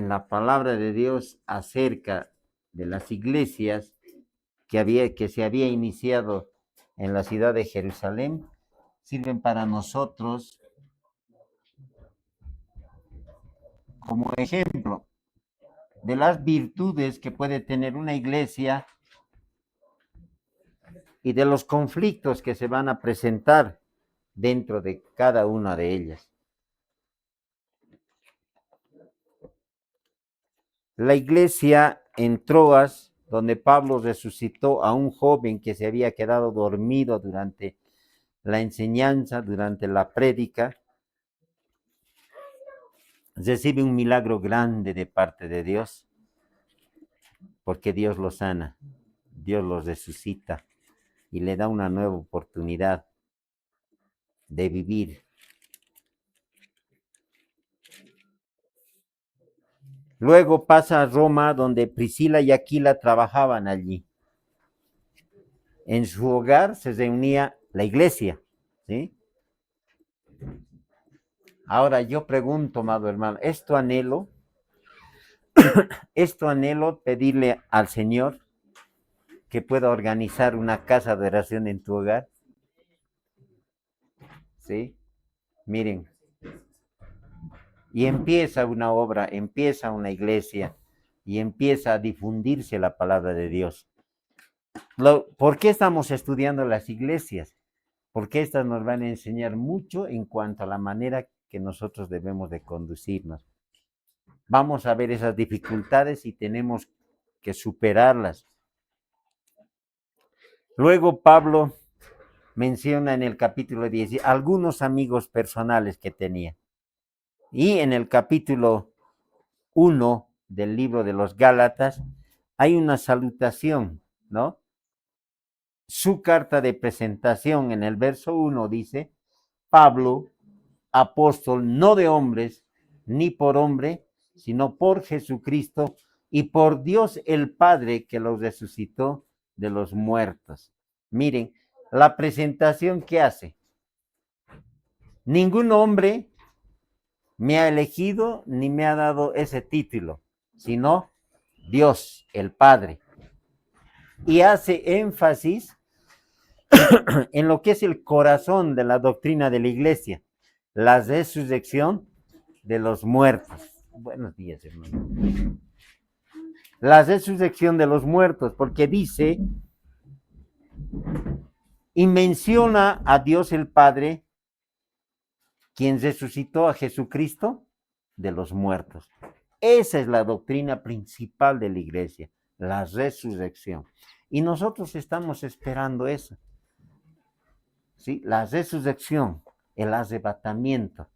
en la palabra de Dios acerca de las iglesias que se había iniciado en la ciudad de Jerusalén sirven para nosotros como ejemplo de las virtudes que puede tener una iglesia y de los conflictos que se van a presentar dentro de cada una de ellas. La iglesia en Troas, donde Pablo resucitó a un joven que se había quedado dormido durante la enseñanza, durante la prédica, recibe un milagro grande de parte de Dios, porque Dios lo sana, Dios lo resucita y le da una nueva oportunidad de vivir. Luego pasa a Roma, donde Priscila y Aquila trabajaban allí. En su hogar se reunía la iglesia, ¿sí? Ahora yo pregunto, amado hermano, ¿es tu anhelo pedirle al Señor que pueda organizar una casa de oración en tu hogar? ¿Sí? Miren, y empieza una obra, empieza una iglesia y empieza a difundirse la palabra de Dios. ¿Por qué estamos estudiando las iglesias? Porque estas nos van a enseñar mucho en cuanto a la manera que nosotros debemos de conducirnos. Vamos a ver esas dificultades y tenemos que superarlas. Luego Pablo menciona en el capítulo 10 algunos amigos personales que tenía. Y en el capítulo 1 del libro de los Gálatas hay una salutación, ¿no? Su carta de presentación en el verso 1 dice: Pablo, apóstol no de hombres, ni por hombre, sino por Jesucristo y por Dios el Padre que los resucitó de los muertos. Miren, la presentación que hace. Ningún hombre me ha elegido ni me ha dado ese título, sino Dios, el Padre. Y hace énfasis en lo que es el corazón de la doctrina de la iglesia, la resurrección de los muertos. Buenos días, hermano. La resurrección de los muertos, porque dice y menciona a Dios el Padre, quien resucitó a Jesucristo de los muertos. Esa es la doctrina principal de la iglesia, la resurrección. Y nosotros estamos esperando eso. ¿Sí? La resurrección, el arrebatamiento.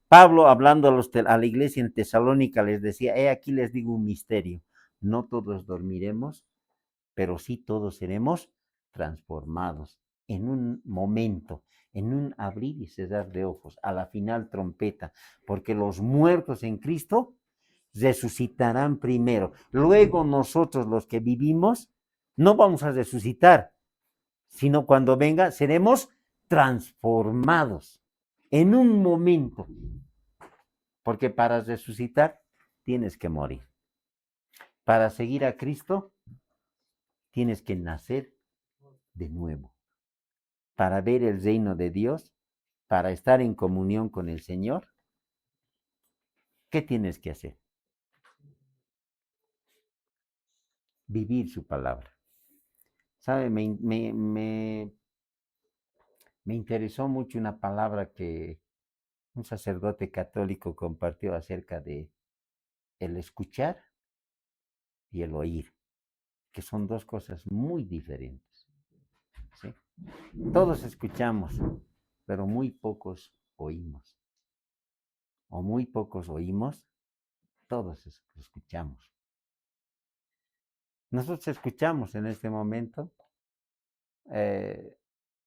Pablo, hablando a la iglesia en Tesalónica, les decía: aquí les digo un misterio. No todos dormiremos, pero sí todos seremos transformados en un momento, en un abrir y cerrar de ojos, a la final trompeta, porque los muertos en Cristo resucitarán primero. Luego nosotros los que vivimos no vamos a resucitar, sino cuando venga seremos transformados en un momento, porque para resucitar tienes que morir. Para seguir a Cristo tienes que nacer de nuevo. Para ver el reino de Dios, para estar en comunión con el Señor, ¿qué tienes que hacer? Vivir su palabra. ¿Sabe? Me interesó mucho una palabra que un sacerdote católico compartió acerca de el escuchar y el oír, que son dos cosas muy diferentes. ¿Sí? Todos escuchamos, pero muy pocos oímos. O muy pocos oímos, todos escuchamos. Nosotros escuchamos en este momento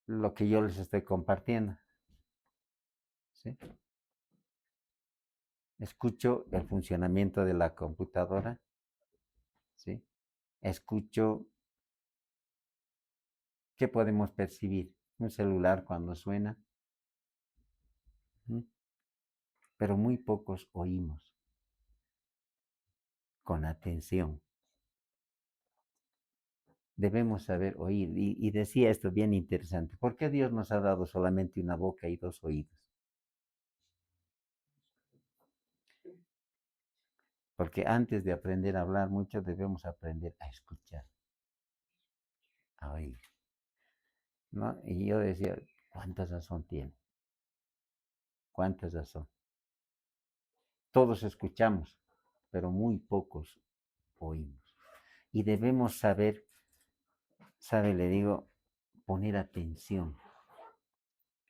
lo que yo les estoy compartiendo. ¿Sí? Escucho el funcionamiento de la computadora. ¿Sí? Escucho qué podemos percibir. Un celular cuando suena. ¿Mm? Pero muy pocos oímos. con atención. Debemos saber oír. Y decía esto bien interesante. ¿Por qué Dios nos ha dado solamente una boca y dos oídos? Porque antes de aprender a hablar mucho debemos aprender a escuchar, a oír, ¿no? Y yo decía, ¿cuánta razón tiene? ¿Cuánta razón? Todos escuchamos, pero muy pocos oímos. Y debemos saber, le digo, poner atención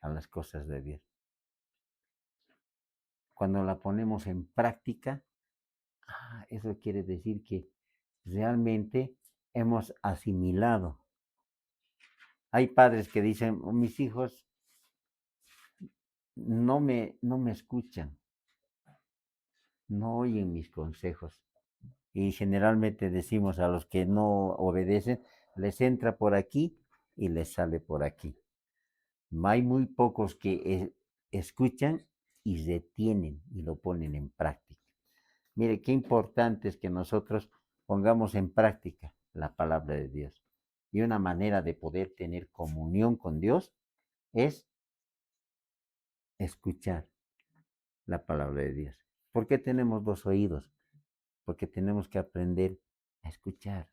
a las cosas de Dios. Cuando la ponemos en práctica, eso quiere decir que realmente hemos asimilado. Hay padres que dicen, mis hijos no me escuchan, no oyen mis consejos. Y generalmente decimos a los que no obedecen, les entra por aquí y les sale por aquí. Hay muy pocos que escuchan y retienen y lo ponen en práctica. Mire, qué importante es que nosotros pongamos en práctica la palabra de Dios. Y una manera de poder tener comunión con Dios es escuchar la palabra de Dios. ¿Por qué tenemos dos oídos? Porque tenemos que aprender a escuchar.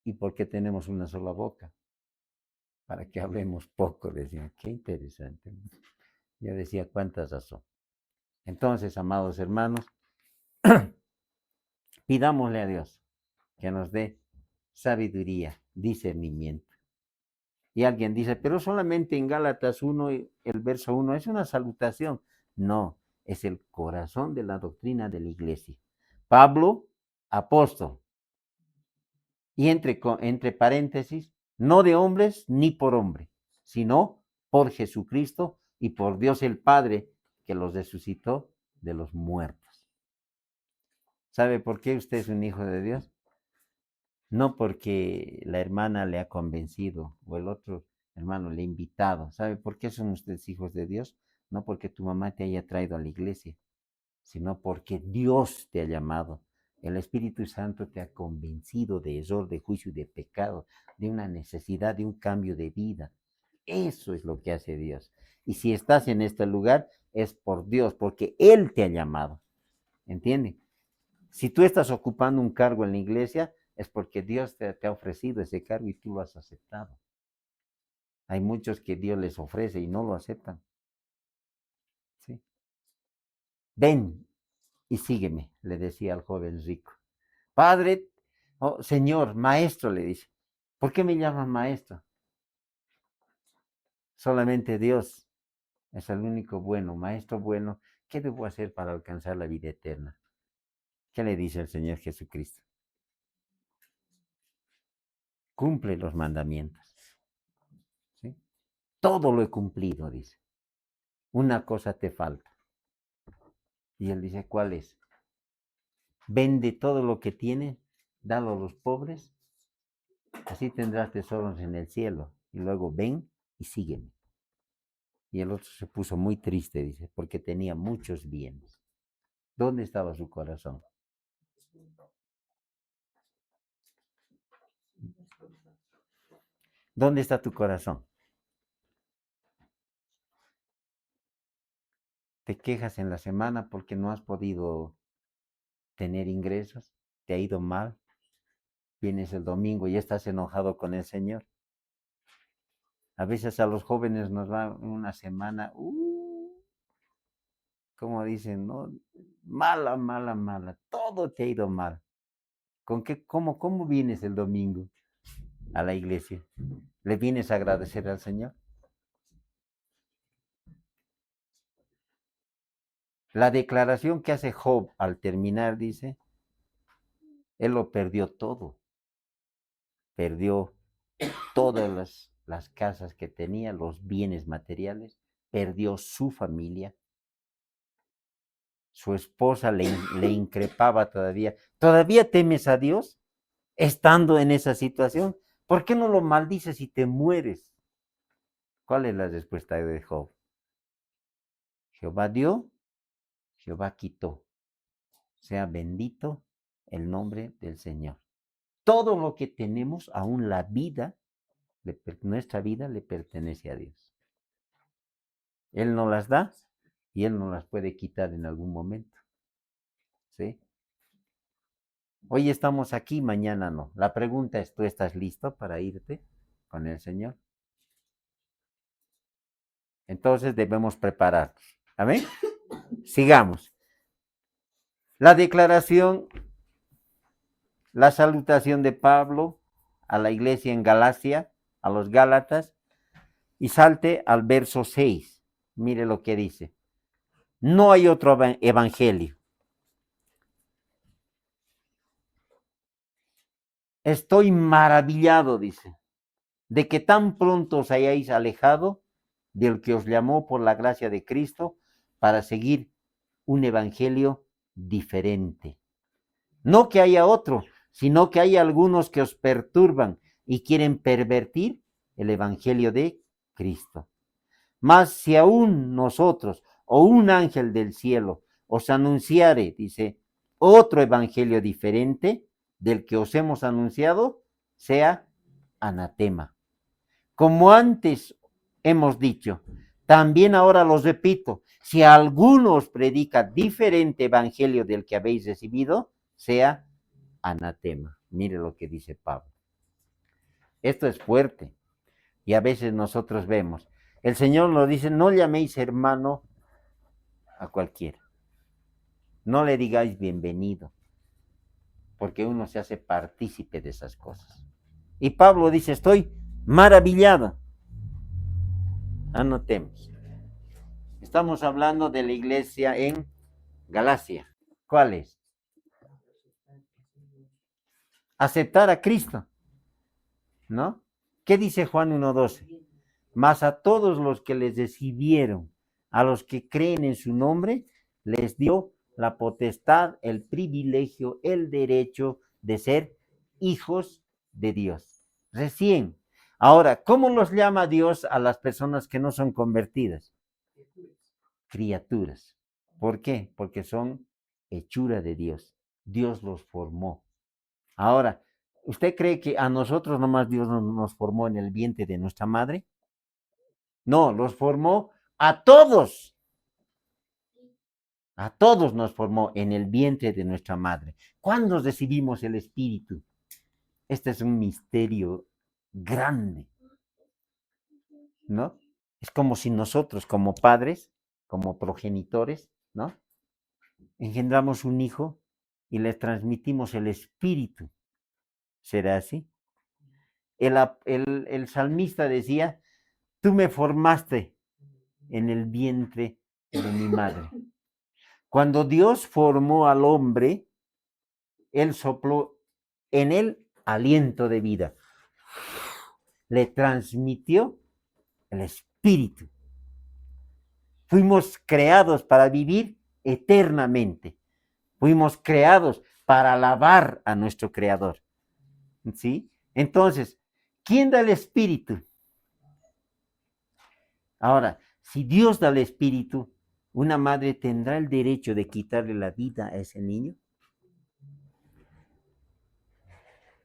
¿Y por qué tenemos una sola boca? Para que hablemos poco, decía. Qué interesante. Yo decía, cuántas razón. Entonces, amados hermanos, pidámosle a Dios que nos dé sabiduría, discernimiento. Y alguien dice, pero solamente en Gálatas 1, el verso 1, es una salutación. No, es el corazón de la doctrina de la iglesia. Pablo, apóstol. Y entre paréntesis, no de hombres ni por hombre, sino por Jesucristo y por Dios el Padre, que los resucitó de los muertos. ¿Sabe por qué usted es un hijo de Dios? No porque la hermana le ha convencido o el otro hermano le ha invitado. ¿Sabe por qué son ustedes hijos de Dios? No porque tu mamá te haya traído a la iglesia, sino porque Dios te ha llamado. El Espíritu Santo te ha convencido de error, de juicio y de pecado, de una necesidad, de un cambio de vida. Eso es lo que hace Dios. Y si estás en este lugar, es por Dios, porque Él te ha llamado. ¿Entiendes? Si tú estás ocupando un cargo en la iglesia, es porque Dios te ha ofrecido ese cargo y tú lo has aceptado. Hay muchos que Dios les ofrece y no lo aceptan. ¿Sí? Ven y sígueme, le decía al joven rico. Padre, oh, señor, maestro, le dice. ¿Por qué me llaman maestro? Solamente Dios es el único bueno, maestro bueno. ¿Qué debo hacer para alcanzar la vida eterna? ¿Qué le dice el Señor Jesucristo? Cumple los mandamientos. ¿Sí? Todo lo he cumplido, dice. Una cosa te falta. Y él dice, ¿cuál es? Vende todo lo que tienes, dalo a los pobres, así tendrás tesoros en el cielo. Y luego ven y sígueme. Y el otro se puso muy triste, dice, porque tenía muchos bienes. ¿Dónde estaba su corazón? ¿Dónde está tu corazón? ¿Te quejas en la semana porque no has podido tener ingresos? ¿Te ha ido mal? Vienes el domingo y estás enojado con el Señor. A veces a los jóvenes nos va una semana, como dicen, ¿no? Mala, mala, mala. Todo te ha ido mal. ¿Con qué, cómo vienes el domingo a la iglesia? ¿Le vienes a agradecer al Señor? La declaración que hace Job al terminar dice, él lo perdió todo. Perdió todas las casas que tenía, los bienes materiales, perdió su familia. Su esposa le increpaba todavía. ¿Todavía temes a Dios estando en esa situación? ¿Por qué no lo maldices y te mueres? ¿Cuál es la respuesta de Job? Jehová dio, Jehová quitó. Sea bendito el nombre del Señor. Todo lo que tenemos, aún la vida, nuestra vida le pertenece a Dios. Él nos las da y Él nos las puede quitar en algún momento. ¿Sí? Hoy estamos aquí, mañana no. La pregunta es, ¿tú estás listo para irte con el Señor? Entonces debemos prepararnos. ¿Amén? Sigamos. La declaración, la salutación de Pablo a la iglesia en Galacia, a los Gálatas, y salte al verso 6. Mire lo que dice. No hay otro evangelio. Estoy maravillado, dice, de que tan pronto os hayáis alejado del que os llamó por la gracia de Cristo para seguir un evangelio diferente. No que haya otro, sino que hay algunos que os perturban y quieren pervertir el evangelio de Cristo. Mas si aún nosotros o un ángel del cielo os anunciare, dice, otro evangelio diferente del que os hemos anunciado, sea anatema. Como antes hemos dicho, también ahora los repito, si alguno os predica diferente evangelio del que habéis recibido, sea anatema. Mire lo que dice Pablo. Esto es fuerte y a veces nosotros vemos. El Señor nos dice, no llaméis hermano a cualquiera. No le digáis bienvenido, porque uno se hace partícipe de esas cosas. Y Pablo dice, estoy maravillado. Anotemos. Estamos hablando de la iglesia en Galacia. ¿Cuál es? Aceptar a Cristo, ¿no? ¿Qué dice Juan 1:12? Mas a todos los que les recibieron, a los que creen en su nombre, les dio la potestad, el privilegio, el derecho de ser hijos de Dios. Recién. Ahora, ¿cómo los llama Dios a las personas que no son convertidas? Criaturas. ¿Por qué? Porque son hechura de Dios. Dios los formó. Ahora, ¿usted cree que a nosotros nomás Dios nos formó en el vientre de nuestra madre? No, los formó a todos. A todos nos formó en el vientre de nuestra madre. ¿Cuándo recibimos el Espíritu? Este es un misterio grande, ¿no? Es como si nosotros, como padres, como progenitores, ¿no? Engendramos un hijo y le transmitimos el Espíritu. ¿Será así? El salmista decía, tú me formaste en el vientre de mi madre. Cuando Dios formó al hombre, Él sopló en él aliento de vida. Le transmitió el espíritu. Fuimos creados para vivir eternamente. Fuimos creados para alabar a nuestro Creador. ¿Sí? Entonces, ¿quién da el espíritu? Ahora, si Dios da el espíritu, ¿una madre tendrá el derecho de quitarle la vida a ese niño?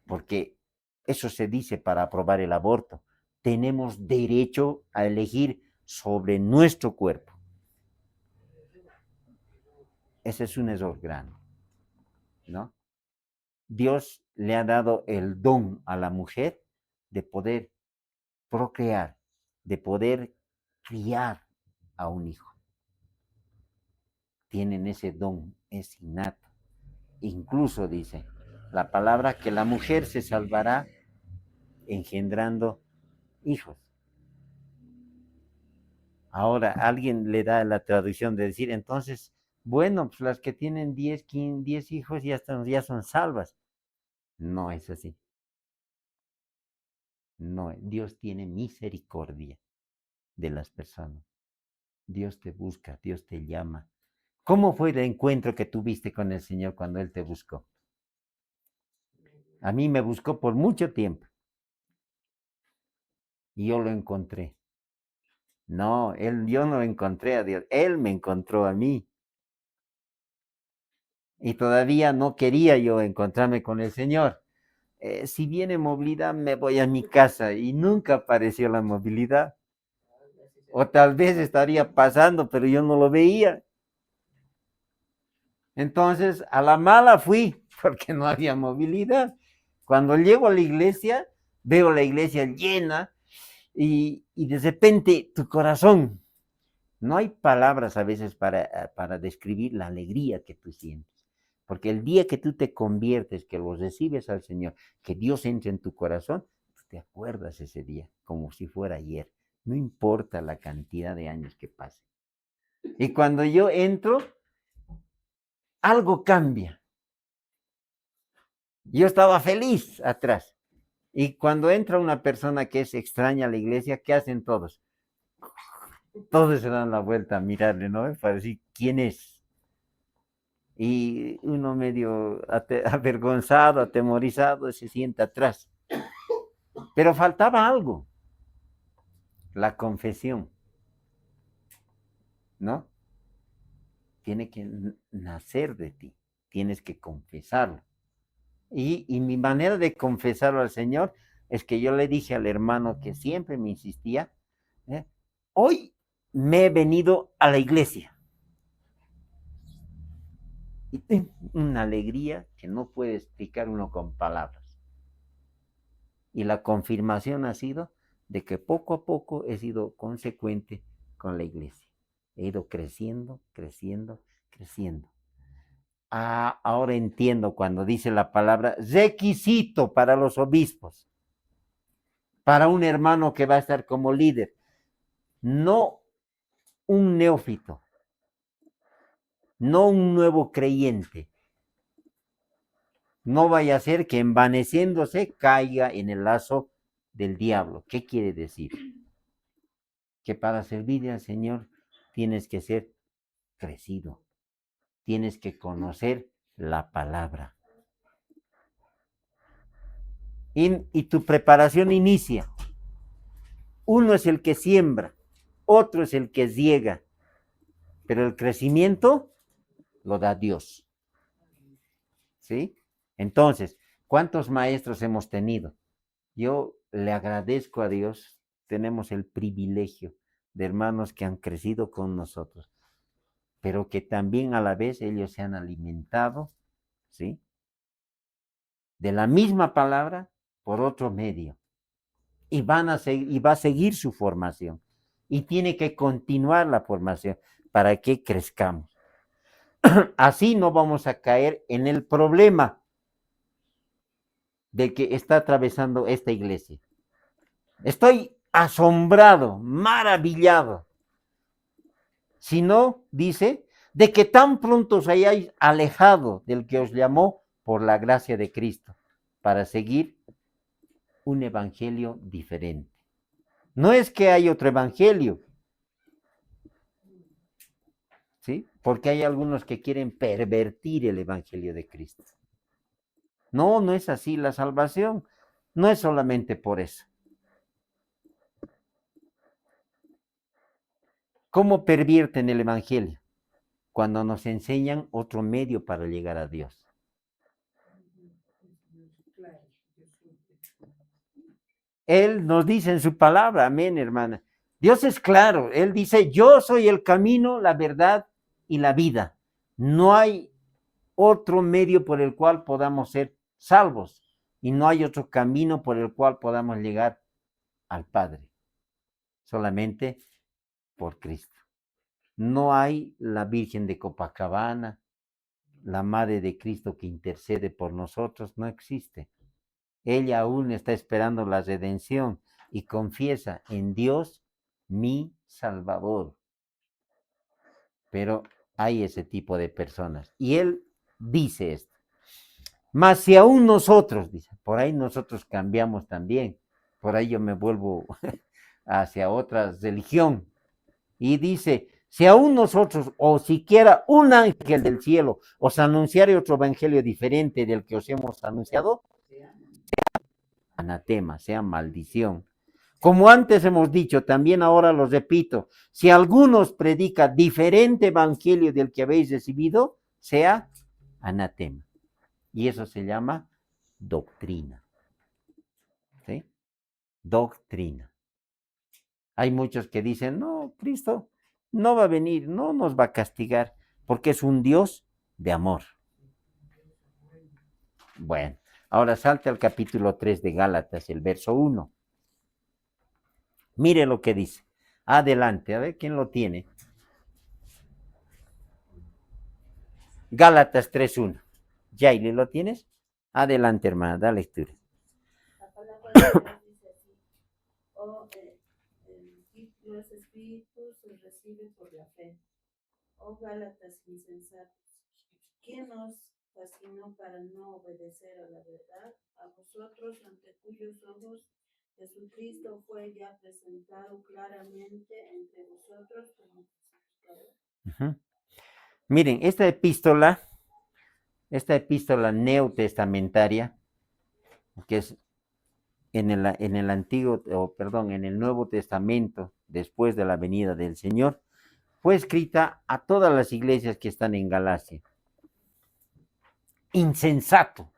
Porque eso se dice para aprobar el aborto. Tenemos derecho a elegir sobre nuestro cuerpo. Ese es un error grande, ¿no? Dios le ha dado el don a la mujer de poder procrear, de poder criar a un hijo. Tienen ese don, es innato. Incluso dice la palabra que la mujer se salvará engendrando hijos. Ahora alguien le da la traducción de decir, entonces, bueno, pues las que tienen 10, 15, 10 hijos ya son salvas. No es así. No, Dios tiene misericordia de las personas. Dios te busca, Dios te llama. ¿Cómo fue el encuentro que tuviste con el Señor cuando Él te buscó? A mí me buscó por mucho tiempo y yo lo encontré. No, yo no encontré a Dios, Él me encontró a mí. y todavía no quería yo encontrarme con el Señor. Si viene movilidad, me voy a mi casa, y nunca apareció la movilidad. O tal vez estaría pasando, pero yo no lo veía. Entonces, a la mala fui, porque no había movilidad. Cuando llego a la iglesia, veo la iglesia llena y de repente tu corazón, no hay palabras a veces para describir la alegría que tú sientes. Porque el día que tú te conviertes, que lo recibes al Señor, que Dios entre en tu corazón, te acuerdas ese día como si fuera ayer. No importa la cantidad de años que pase. Y cuando yo entro, algo cambia. Yo estaba feliz atrás. Y cuando entra una persona que es extraña a la iglesia, ¿qué hacen todos? Todos se dan la vuelta a mirarle, ¿no? Para decir quién es. Y uno medio avergonzado, atemorizado, se sienta atrás. Pero faltaba algo, la confesión, ¿no? Tiene que nacer de ti, tienes que confesarlo. Y mi manera de confesarlo al Señor es que yo le dije al hermano que siempre me insistía, hoy me he venido a la iglesia. Y tengo una alegría que no puede explicar uno con palabras. Y la confirmación ha sido de que poco a poco he sido consecuente con la iglesia. He ido creciendo, creciendo, creciendo. Ahora entiendo cuando dice la palabra requisito para los obispos, para un hermano que va a estar como líder, no un neófito, no un nuevo creyente. No vaya a ser que envaneciéndose caiga en el lazo del diablo. ¿Qué quiere decir? Que para servir al Señor tienes que ser crecido, tienes que conocer la palabra. Y tu preparación inicia. Uno es el que siembra, otro es el que riega, pero el crecimiento lo da Dios. ¿Sí? Entonces, ¿cuántos maestros hemos tenido? Yo le agradezco a Dios, tenemos el privilegio de hermanos que han crecido con nosotros, pero que también a la vez ellos se han alimentado, ¿sí? De la misma palabra por otro medio. Y va a seguir su formación. Y tiene que continuar la formación para que crezcamos. Así no vamos a caer en el problema de que está atravesando esta iglesia. Estoy asombrado, maravillado. Si no, dice, de que tan pronto os hayáis alejado del que os llamó por la gracia de Cristo, para seguir un evangelio diferente. No es que hay otro evangelio, ¿sí? Porque hay algunos que quieren pervertir el evangelio de Cristo. No, no es así. La salvación no es solamente por eso. ¿Cómo pervierten el evangelio? Cuando nos enseñan otro medio para llegar a Dios. Él nos dice en su palabra, amén, hermana. Dios es claro, Él dice, yo soy el camino, la verdad y la vida. No hay otro medio por el cual podamos ser salvos y no hay otro camino por el cual podamos llegar al Padre. Solamente por Cristo. No hay la Virgen de Copacabana, la Madre de Cristo que intercede por nosotros, no existe. Ella aún está esperando la redención y confiesa en Dios mi Salvador. Pero hay ese tipo de personas. Y él dice esto. Mas si aún nosotros, dice, por ahí nosotros cambiamos también. Por ahí yo me vuelvo hacia otra religión. Y dice, si aún nosotros, o siquiera un ángel del cielo, os anunciare otro evangelio diferente del que os hemos anunciado, anatema, sea maldición. Como antes hemos dicho, también ahora lo repito, si alguno os predica diferente evangelio del que habéis recibido, sea anatema. Y eso se llama doctrina. ¿Sí? Doctrina. Hay muchos que dicen, no, Cristo no va a venir, no nos va a castigar, porque es un Dios de amor. Bueno, ahora salte al capítulo 3 de Gálatas, el verso 1. Mire lo que dice. Adelante, a ver quién lo tiene. Gálatas 3:1. Yaili, ¿lo tienes? Adelante, hermana, da lectura. La palabra de Dios dice así: los espíritus se reciben por la fe. Oh Gálatas insensatos, ¿quién os fascinó para no obedecer a la verdad? A vosotros, ante cuyos ojos Jesucristo fue ya presentado claramente entre vosotros como crucificado. Uh-huh. Miren, esta epístola neotestamentaria, que es en el Antiguo, en el Nuevo Testamento, después de la venida del Señor, fue escrita a todas las iglesias que están en Galacia. Insensato.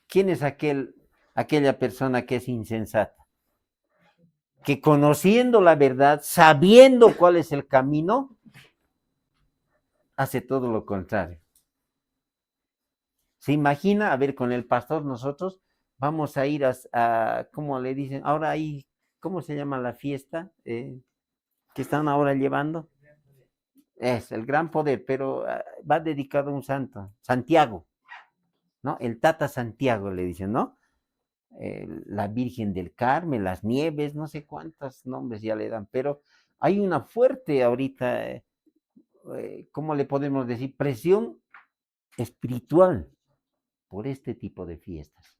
¿Quién es aquella persona que es insensata? Que conociendo la verdad, sabiendo cuál es el camino, hace todo lo contrario. ¿Se imagina? A ver, con el pastor nosotros vamos a ir ¿cómo le dicen? Ahora ahí, ¿cómo se llama la fiesta que están ahora llevando? Es el gran poder, pero va dedicado a un santo, Santiago, ¿no? El Tata Santiago le dicen, ¿no? La Virgen del Carmen, las Nieves, no sé cuántos nombres ya le dan, pero hay una fuerte ahorita, ¿cómo le podemos decir? Presión espiritual por este tipo de fiestas.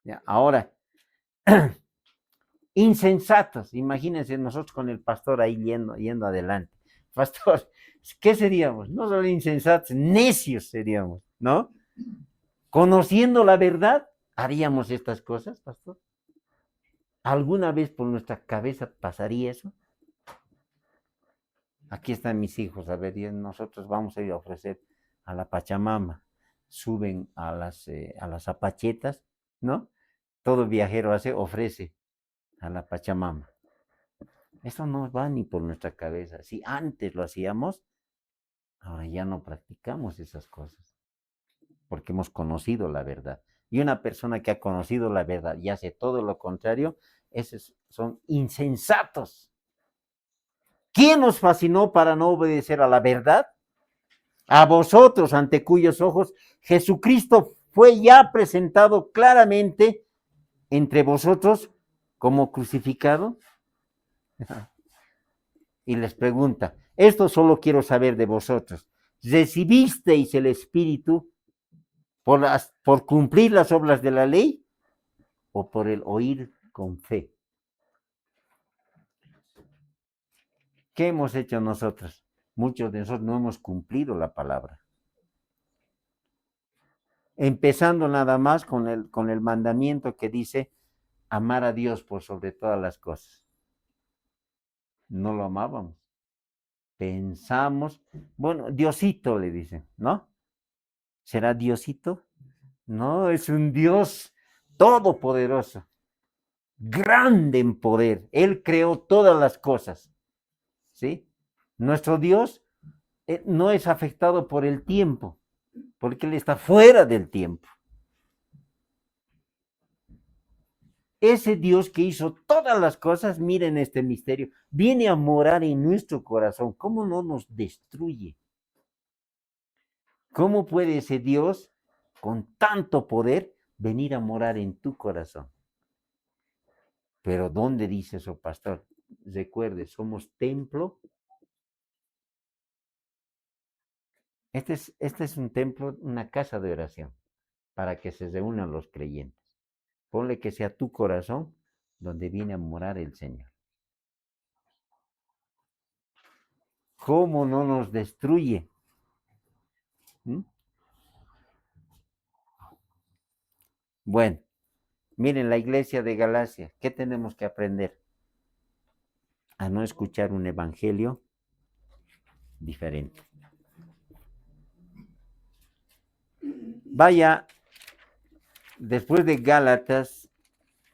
¿Ya? Ahora, insensatos, imagínense nosotros con el pastor ahí yendo adelante. Pastor, ¿qué seríamos? No solo insensatos, necios seríamos, ¿no? Conociendo la verdad, ¿haríamos estas cosas, pastor? ¿Alguna vez por nuestra cabeza pasaría eso? Aquí están mis hijos, a ver, y nosotros vamos a ir a ofrecer a la Pachamama. Suben a las apachetas, ¿no? Todo viajero ofrece a la Pachamama. Eso no va ni por nuestra cabeza. Si antes lo hacíamos, ahora ya no practicamos esas cosas, porque hemos conocido la verdad. Y una persona que ha conocido la verdad y hace todo lo contrario, esos son insensatos. ¿Quién nos fascinó para no obedecer a la verdad? A vosotros, ante cuyos ojos Jesucristo fue ya presentado claramente entre vosotros como crucificado. Y les pregunta, esto solo quiero saber de vosotros. ¿Recibisteis el Espíritu por cumplir las obras de la ley o por el oír con fe? ¿Qué hemos hecho nosotros? Muchos de nosotros no hemos cumplido la palabra. Empezando nada más con el mandamiento que dice amar a Dios por sobre todas las cosas. No lo amábamos. Pensamos, bueno, Diosito le dicen, ¿no? ¿Será Diosito? No, es un Dios todopoderoso, grande en poder. Él creó todas las cosas, ¿sí? Nuestro Dios no es afectado por el tiempo, porque Él está fuera del tiempo. Ese Dios que hizo todas las cosas, miren este misterio, viene a morar en nuestro corazón. ¿Cómo no nos destruye? ¿Cómo puede ese Dios con tanto poder venir a morar en tu corazón? Pero ¿dónde dice eso, pastor? Recuerde, somos templo. Este es un templo, una casa de oración, para que se reúnan los creyentes. Ponle que sea tu corazón donde viene a morar el Señor. ¿Cómo no nos destruye? ¿Mm? Bueno, miren la iglesia de Galacia, ¿qué tenemos que aprender? A no escuchar un evangelio diferente. Vaya, después de Gálatas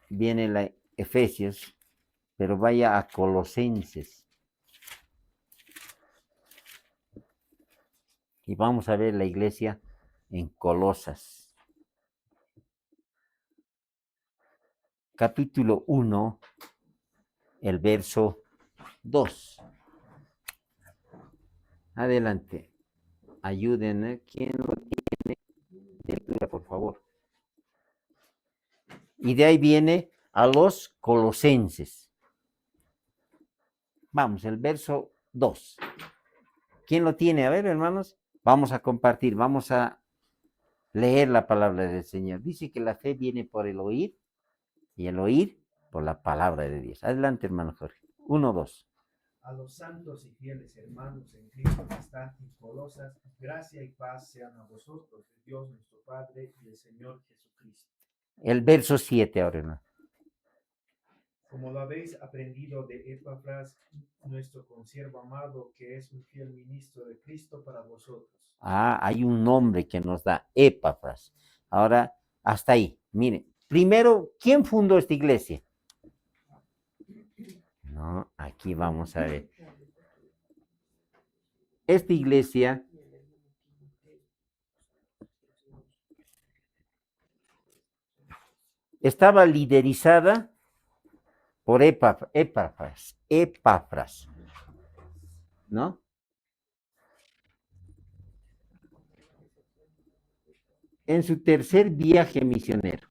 viene la Efesios, pero vaya a Colosenses. Y vamos a ver la iglesia en Colosas. Capítulo 1, el verso 2. Adelante. Ayúdenme. ¿Quién lo tiene? Lectura, por favor. Y de ahí viene a los colosenses. Vamos, el verso 2. ¿Quién lo tiene? A ver, hermanos, vamos a compartir, vamos a leer la palabra del Señor. Dice que la fe viene por el oír y el oír por la palabra de Dios. Adelante, hermano Jorge. 1, 2. A los santos y fieles hermanos en Cristo que están en Colosas, gracia y paz sean a vosotros, de Dios nuestro Padre y del Señor Jesucristo. El verso 7 ahora, hermano. Como lo habéis aprendido de Epafras, nuestro consiervo amado, que es un fiel ministro de Cristo para vosotros. Hay un nombre que nos da, Epafras. Ahora, hasta ahí. Miren, primero, ¿quién fundó esta iglesia? No, aquí vamos a ver. Esta iglesia estaba liderizada por Epafras, ¿no? En su tercer viaje misionero.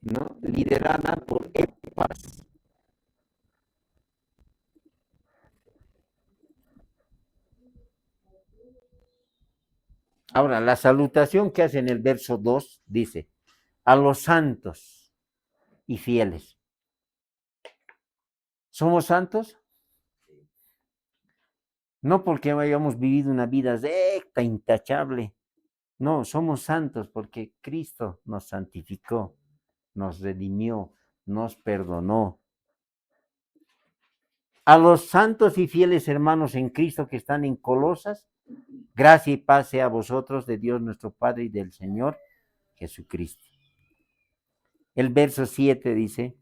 ¿No? Liderada por Epafras. Ahora, la salutación que hace en el verso 2 dice, a los santos y fieles. ¿Somos santos? No porque hayamos vivido una vida recta, intachable. No, somos santos porque Cristo nos santificó, nos redimió, nos perdonó. A los santos y fieles hermanos en Cristo que están en Colosas, gracia y paz sea a vosotros de Dios nuestro Padre y del Señor Jesucristo. El verso 7 dice,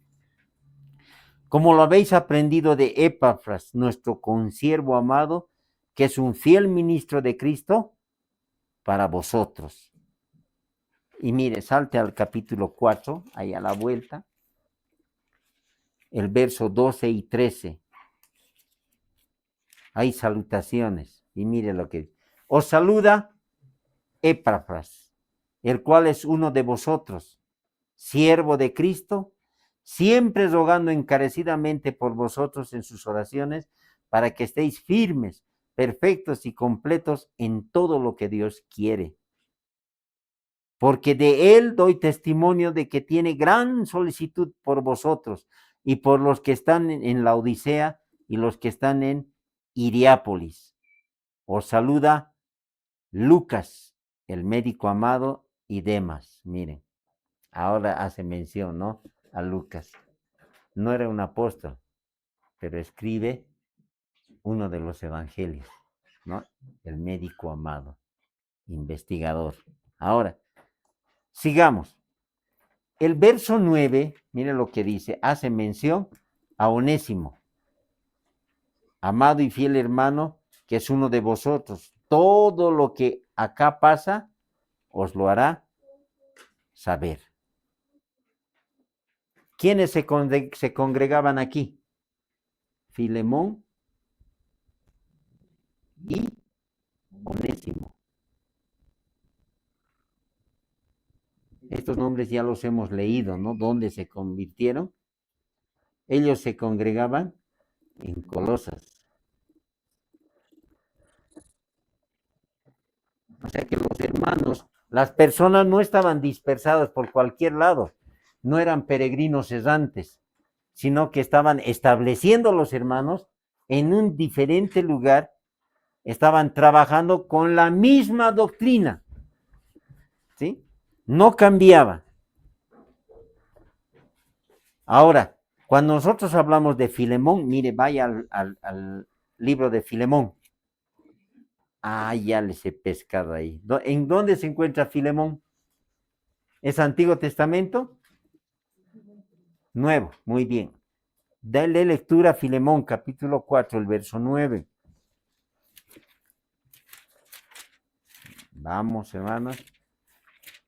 como lo habéis aprendido de Epafras, nuestro consiervo amado, que es un fiel ministro de Cristo para vosotros. Y mire, salte al capítulo 4, ahí a la vuelta, el verso 12 y 13. Hay salutaciones, y mire lo que dice. Os saluda Epafras, el cual es uno de vosotros, siervo de Cristo, siempre rogando encarecidamente por vosotros en sus oraciones, para que estéis firmes, perfectos y completos en todo lo que Dios quiere. Porque de él doy testimonio de que tiene gran solicitud por vosotros y por los que están en la Odisea y los que están en Hiriápolis. Os saluda Lucas, el médico amado, y Demas. Miren, ahora hace mención, ¿no? A Lucas. No era un apóstol, pero escribe uno de los evangelios, ¿no? El médico amado, investigador. Ahora, sigamos. El verso 9, miren lo que dice, hace mención a Onésimo, amado y fiel hermano, que es uno de vosotros. Todo lo que acá pasa, os lo hará saber. ¿Quiénes se congregaban aquí? Filemón y Onésimo. Estos nombres ya los hemos leído, ¿no? ¿Dónde se convirtieron? Ellos se congregaban en Colosas. O sea que los hermanos, las personas no estaban dispersadas por cualquier lado, no eran peregrinos errantes, sino que estaban estableciendo los hermanos en un diferente lugar, estaban trabajando con la misma doctrina, ¿sí? No cambiaba. Ahora, cuando nosotros hablamos de Filemón, mire, vaya libro de Filemón. Ah, ya les he pescado ahí. ¿En dónde se encuentra Filemón? ¿Es Antiguo Testamento? Nuevo, muy bien. Dale lectura a Filemón, capítulo 4, el verso 9. Vamos, hermanos.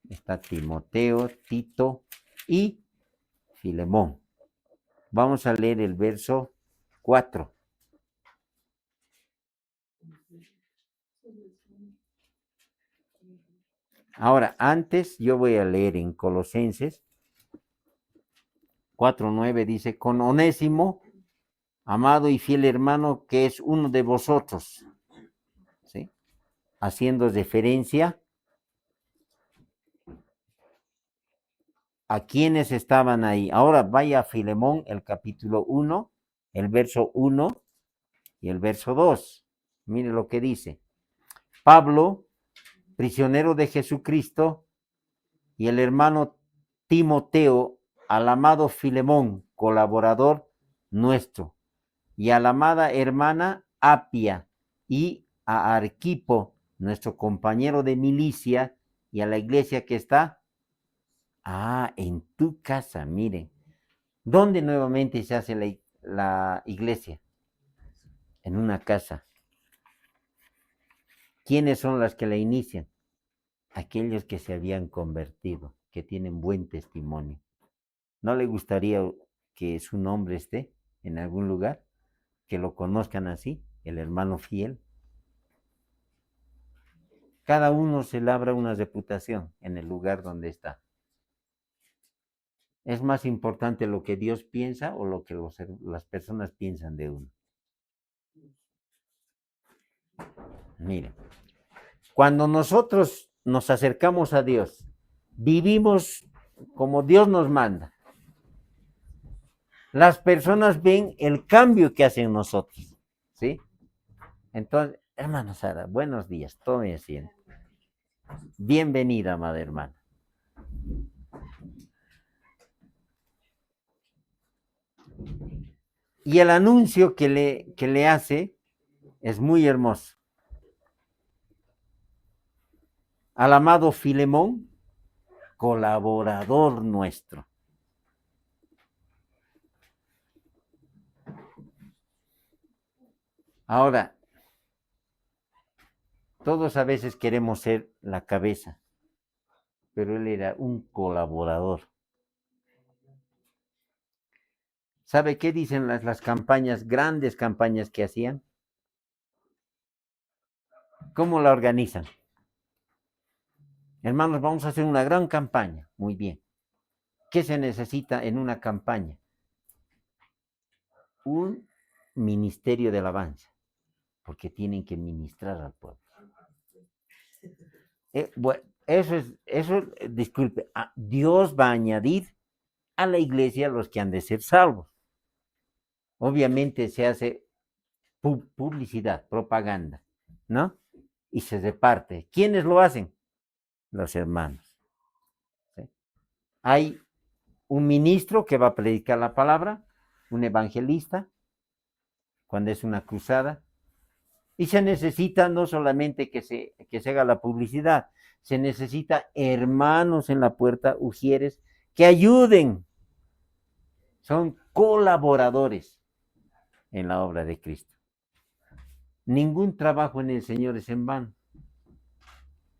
Está Timoteo, Tito y Filemón. Vamos a leer el verso 4. Ahora, antes yo voy a leer en Colosenses 4:9, dice, con Onésimo, amado y fiel hermano, que es uno de vosotros, ¿sí? Haciendo referencia a quienes estaban ahí. Ahora vaya a Filemón, el capítulo 1, el verso 1 y el verso 2. Mire lo que dice. Pablo, prisionero de Jesucristo, y el hermano Timoteo, al amado Filemón, colaborador nuestro, y a la amada hermana Apia, y a Arquipo, nuestro compañero de milicia, y a la iglesia que está, en tu casa, miren. ¿Dónde nuevamente se hace la iglesia? En una casa. ¿Quiénes son las que la inician? Aquellos que se habían convertido, que tienen buen testimonio. ¿No le gustaría que su nombre esté en algún lugar? Que lo conozcan así, el hermano fiel. Cada uno se labra una reputación en el lugar donde está. ¿Es más importante lo que Dios piensa o lo que las personas piensan de uno? Miren, cuando nosotros nos acercamos a Dios, vivimos como Dios nos manda. Las personas ven el cambio que hacen nosotros, ¿sí? Entonces, hermana Sara, buenos días, tome asiento. Bienvenida, amada hermana. Y el anuncio que le hace es muy hermoso. Al amado Filemón, colaborador nuestro. Ahora, todos a veces queremos ser la cabeza, pero él era un colaborador. ¿Sabe qué dicen las campañas, grandes campañas que hacían? ¿Cómo la organizan? Hermanos, vamos a hacer una gran campaña. Muy bien. ¿Qué se necesita en una campaña? Un ministerio de alabanza, porque tienen que ministrar al pueblo. Bueno, disculpe, Dios va a añadir a la iglesia los que han de ser salvos. Obviamente se hace publicidad, propaganda, ¿no? Y se reparte. ¿Quiénes lo hacen? Los hermanos. ¿Sí? Hay un ministro que va a predicar la palabra, un evangelista, cuando es una cruzada, y se necesita no solamente que se haga la publicidad, se necesita hermanos en la puerta, ujieres, que ayuden. Son colaboradores en la obra de Cristo. Ningún trabajo en el Señor es en vano.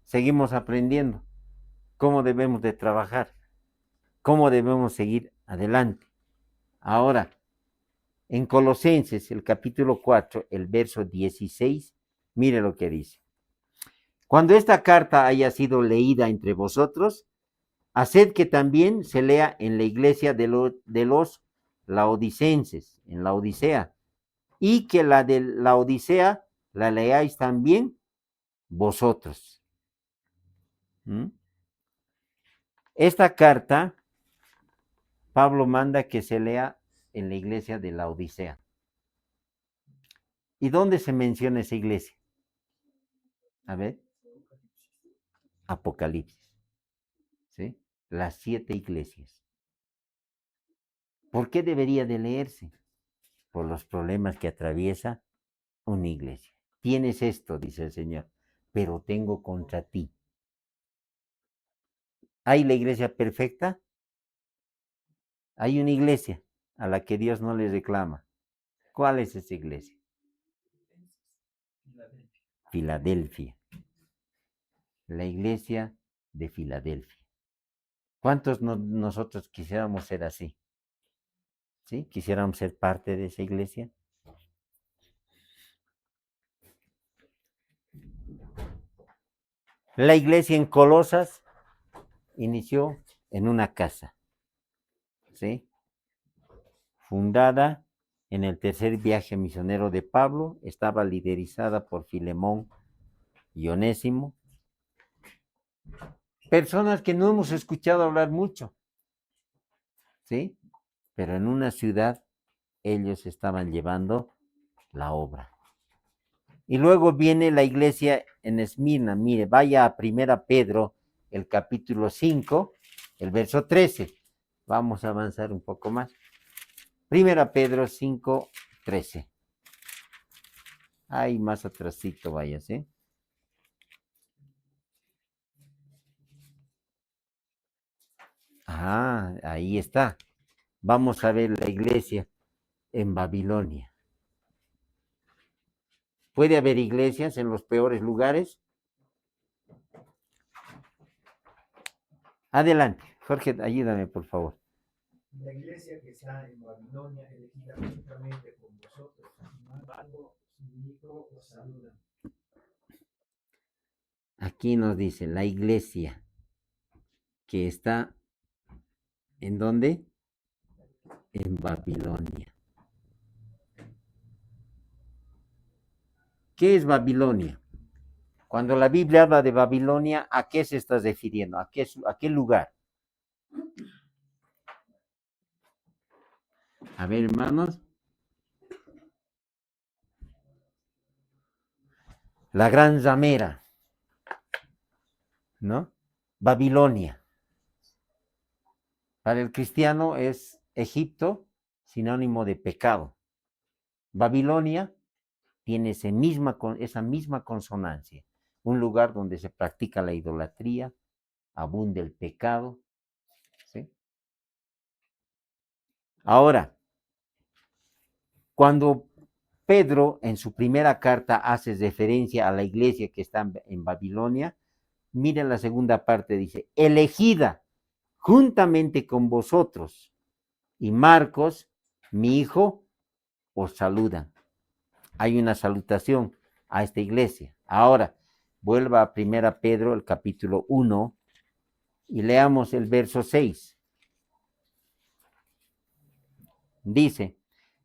Seguimos aprendiendo cómo debemos de trabajar, cómo debemos seguir adelante. Ahora, en Colosenses, el capítulo 4, el verso 16, mire lo que dice. Cuando esta carta haya sido leída entre vosotros, haced que también se lea en la iglesia de los laodicenses, en la Odisea, y que la de la Odisea la leáis también vosotros. Esta carta, Pablo manda que se lea en la iglesia de la Odisea. ¿Y dónde se menciona esa iglesia? A ver. Apocalipsis. ¿Sí? Las 7 iglesias. ¿Por qué debería de leerse? Por los problemas que atraviesa una iglesia. Tienes esto, dice el Señor, pero tengo contra ti. ¿Hay la iglesia perfecta? Hay una iglesia a la que Dios no le reclama. ¿Cuál es esa iglesia? Filadelfia. La iglesia de Filadelfia. ¿Cuántos nosotros quisiéramos ser así? ¿Sí? ¿Quisiéramos ser parte de esa iglesia? La iglesia en Colosas inició en una casa, ¿sí? Fundada en el tercer viaje misionero de Pablo, estaba liderizada por Filemón y Onésimo, personas que no hemos escuchado hablar mucho, ¿sí? Pero en una ciudad ellos estaban llevando la obra. Y luego viene la iglesia en Esmirna. Mire, vaya a 1 Pedro, el capítulo 5, el verso 13. Vamos a avanzar un poco más. 1 Pedro 5, 13. Ahí más atrásito vayas, ¿eh? Ah, ahí está. Vamos a ver la iglesia en Babilonia. ¿Puede haber iglesias en los peores lugares? Adelante, Jorge, ayúdame, por favor. La iglesia que está en Babilonia, elegida juntamente con vosotros, Marco, mi hijo, os saludan. Aquí nos dice la iglesia que está, ¿en dónde? En Babilonia. ¿Qué es Babilonia? Cuando la Biblia habla de Babilonia, ¿a qué se está refiriendo? ¿A qué lugar? A ver, hermanos. La gran ramera, ¿no? Babilonia. Para el cristiano es Egipto, sinónimo de pecado. Babilonia tiene esa misma consonancia. Un lugar donde se practica la idolatría, abunda el pecado. ¿Sí? Ahora, cuando Pedro en su primera carta hace referencia a la iglesia que está en Babilonia, miren la segunda parte, dice, elegida juntamente con vosotros, y Marcos, mi hijo, os saludan. Hay una salutación a esta iglesia. Ahora, vuelva a 1 Pedro, el capítulo 1, y leamos el verso 6. Dice,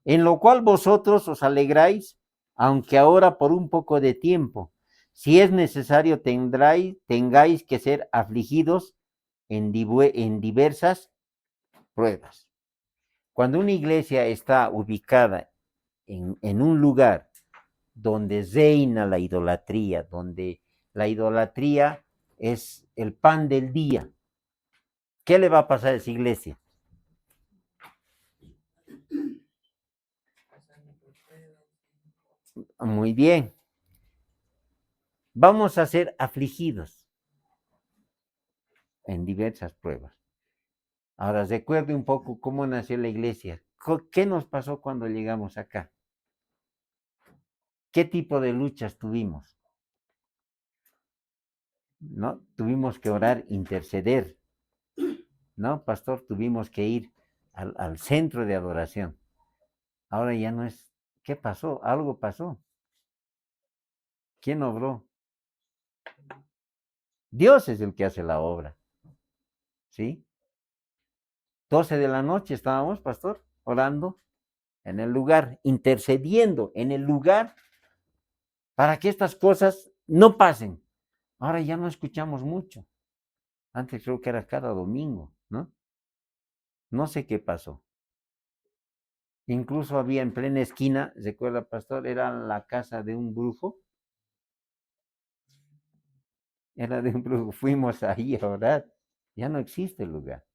en lo cual vosotros os alegráis, aunque ahora por un poco de tiempo, si es necesario tengáis que ser afligidos en diversas pruebas. Cuando una iglesia está ubicada en un lugar donde reina la idolatría, donde la idolatría es el pan del día, ¿qué le va a pasar a esa iglesia? Muy bien. Vamos a ser afligidos en diversas pruebas. Ahora, recuerde un poco cómo nació la iglesia. ¿Qué nos pasó cuando llegamos acá? ¿Qué tipo de luchas tuvimos? ¿No? Tuvimos que orar, interceder. ¿No, pastor? Tuvimos que ir al centro de adoración. Ahora ya no es, ¿qué pasó? Algo pasó. ¿Quién obró? Dios es el que hace la obra. ¿Sí? 12 de la noche estábamos, pastor, orando en el lugar, intercediendo en el lugar para que estas cosas no pasen. Ahora ya no escuchamos mucho. Antes creo que era cada domingo, ¿no? No sé qué pasó. Incluso había en plena esquina, recuerda, pastor, era la casa de un brujo. Era de un brujo. Fuimos ahí a orar. Ya no existe el lugar.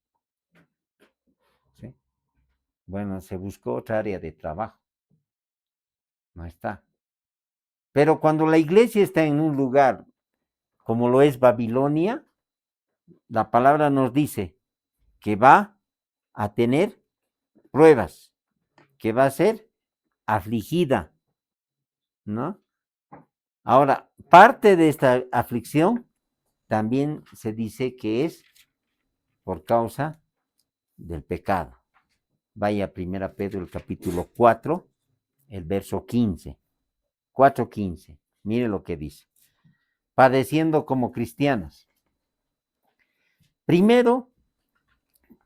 ¿Sí? Bueno, se buscó otra área de trabajo. No está. Pero cuando la iglesia está en un lugar como lo es Babilonia, la palabra nos dice que va a tener pruebas, que va a ser afligida, ¿no? Ahora, parte de esta aflicción también se dice que es por causa del pecado. Vaya a 1 Pedro el capítulo 4, el verso 15. 4:15. Mire lo que dice. Padeciendo como cristianos. Primero,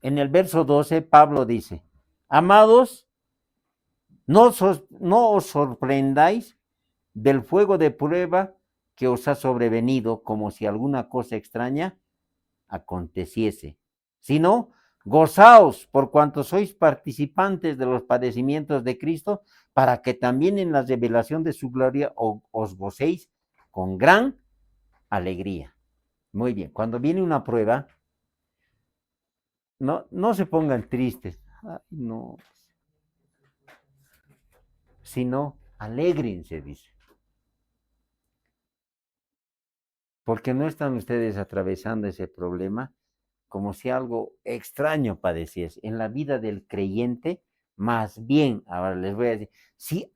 en el verso 12, Pablo dice, amados, no os sorprendáis del fuego de prueba que os ha sobrevenido como si alguna cosa extraña aconteciese, sino gozaos por cuanto sois participantes de los padecimientos de Cristo, para que también en la revelación de su gloria os gocéis con gran alegría. Muy bien, cuando viene una prueba, no se pongan tristes, ay, no, sino alégrense, dice. Porque no están ustedes atravesando ese problema como si algo extraño padeciese. En la vida del creyente, más bien, ahora les voy a decir, si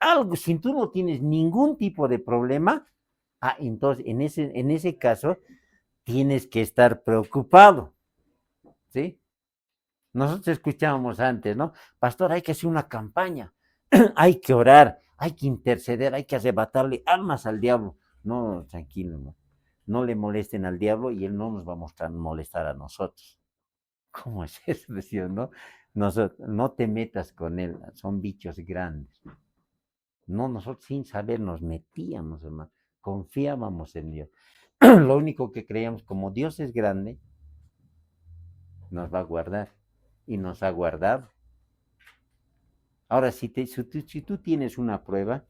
tú no tienes ningún tipo de problema, entonces en ese caso tienes que estar preocupado, ¿sí? Nosotros escuchábamos antes, ¿no? Pastor, hay que hacer una campaña, hay que orar, hay que interceder, hay que arrebatarle almas al diablo. No, tranquilo, no le molesten al diablo y él no nos va a molestar a nosotros. ¿Cómo es eso? Decía, ¿no? No te metas con él, son bichos grandes. No, nosotros sin saber nos metíamos, hermano, confiábamos en Dios. Lo único que creíamos, como Dios es grande, nos va a guardar y nos ha guardado. Ahora, si tú tienes una prueba,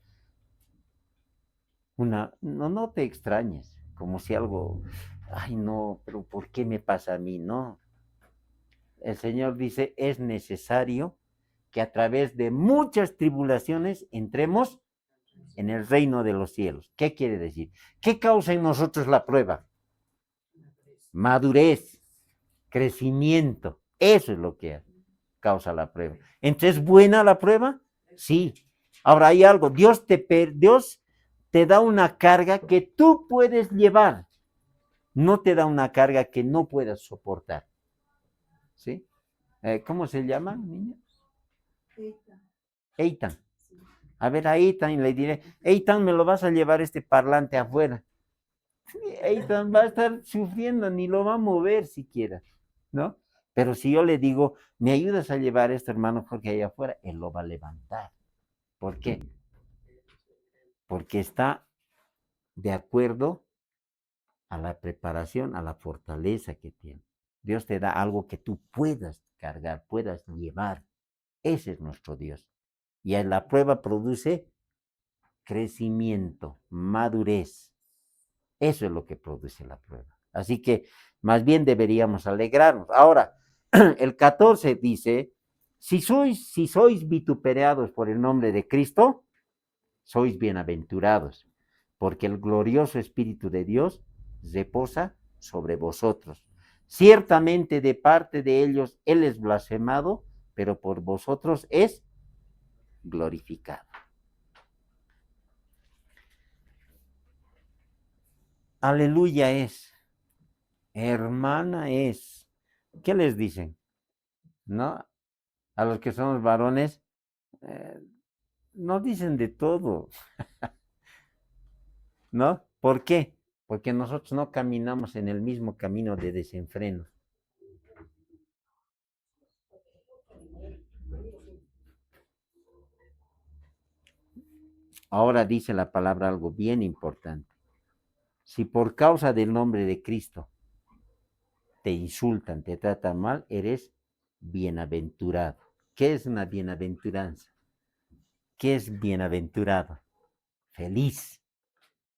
no te extrañes, como si algo, ay no, pero ¿por qué me pasa a mí? No. El Señor dice, es necesario que a través de muchas tribulaciones entremos en el reino de los cielos. ¿Qué quiere decir? ¿Qué causa en nosotros la prueba? Madurez, crecimiento. Eso es lo que causa la prueba. Entonces, ¿es buena la prueba? Sí. Ahora hay algo, Dios te da una carga que tú puedes llevar. No te da una carga que no puedas soportar. ¿Sí? ¿Cómo se llama, niña? Eitan. A ver, a Eitan le diré, Eitan, me lo vas a llevar este parlante afuera. Eitan va a estar sufriendo, ni lo va a mover siquiera, ¿no? Pero si yo le digo, me ayudas a llevar esto, hermano, porque allá afuera, él lo va a levantar. ¿Por qué? Porque está de acuerdo a la preparación, a la fortaleza que tiene. Dios te da algo que tú puedas cargar, puedas llevar. Ese es nuestro Dios. Y la prueba produce crecimiento, madurez. Eso es lo que produce la prueba. Así que más bien deberíamos alegrarnos. Ahora, el 14 dice, si sois vituperados por el nombre de Cristo, sois bienaventurados, porque el glorioso Espíritu de Dios reposa sobre vosotros. Ciertamente de parte de ellos Él es blasfemado, pero por vosotros es glorificado. Aleluya es, hermana es. ¿Qué les dicen? ¿No? A los que somos varones, nos dicen de todo. ¿No? ¿Por qué? Porque nosotros no caminamos en el mismo camino de desenfreno. Ahora dice la palabra algo bien importante. Si por causa del nombre de Cristo te insultan, te tratan mal, eres bienaventurado. ¿Qué es una bienaventuranza? ¿Qué es bienaventurado? Feliz,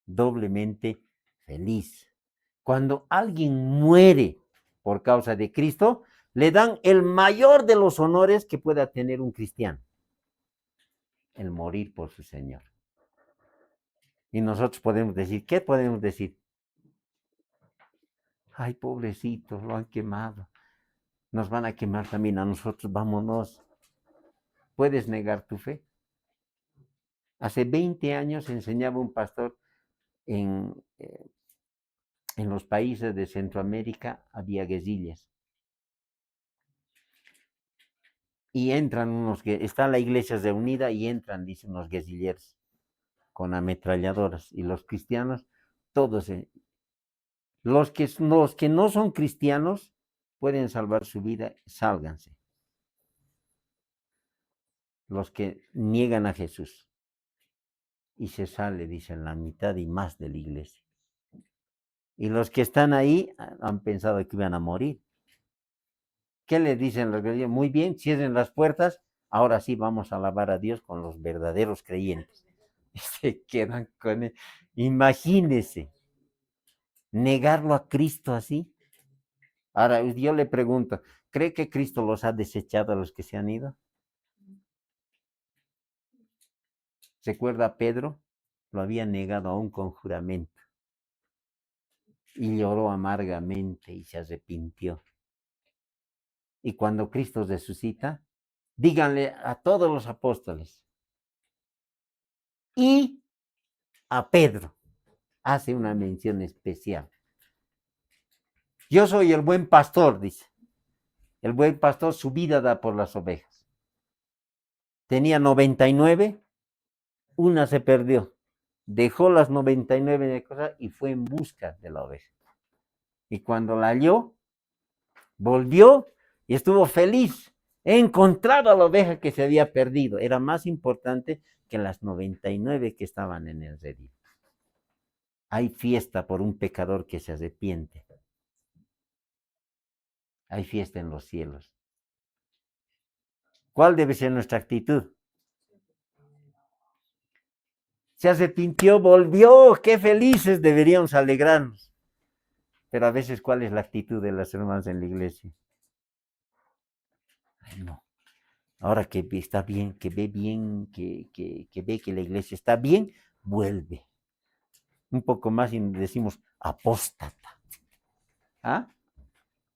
doblemente feliz. Cuando alguien muere por causa de Cristo, le dan el mayor de los honores que pueda tener un cristiano, el morir por su Señor. Y nosotros podemos decir, ¿qué podemos decir? Ay, pobrecitos, lo han quemado. Nos van a quemar también a nosotros, vámonos. ¿Puedes negar tu fe? Hace 20 años enseñaba un pastor en, en los países de Centroamérica, había guerrillas. Y entran está la iglesia reunida y entran, dicen unos guerrilleros, con ametralladoras. Y los cristianos, todos, los que no son cristianos, pueden salvar su vida, sálganse. Los que niegan a Jesús. Y se sale, dicen, la mitad y más de la iglesia. Y los que están ahí han pensado que iban a morir. ¿Qué le dicen los guerrilleros? Muy bien, cierren las puertas, ahora sí vamos a alabar a Dios con los verdaderos creyentes. Y se quedan con él. Imagínese, negarlo a Cristo así. Ahora, yo le pregunto, ¿cree que Cristo los ha desechado a los que se han ido? ¿Recuerda a Pedro? Lo había negado aún con juramento. Y lloró amargamente y se arrepintió. Y cuando Cristo resucita, díganle a todos los apóstoles y a Pedro, hace una mención especial. Yo soy el buen pastor, dice. El buen pastor su vida da por las ovejas. Tenía 99, una se perdió. Dejó las 99 de cosas y fue en busca de la oveja. Y cuando la halló, volvió y estuvo feliz. He encontrado a la oveja que se había perdido. Era más importante que las 99 que estaban en el redil. Hay fiesta por un pecador que se arrepiente. Hay fiesta en los cielos. ¿Cuál debe ser nuestra actitud? Se arrepintió, volvió, qué felices deberíamos alegrarnos. Pero a veces, ¿cuál es la actitud de las hermanas en la iglesia? Ay, no. Ahora que está bien, que ve bien, que ve que la iglesia está bien, vuelve. Un poco más y decimos apóstata. ¿Ah?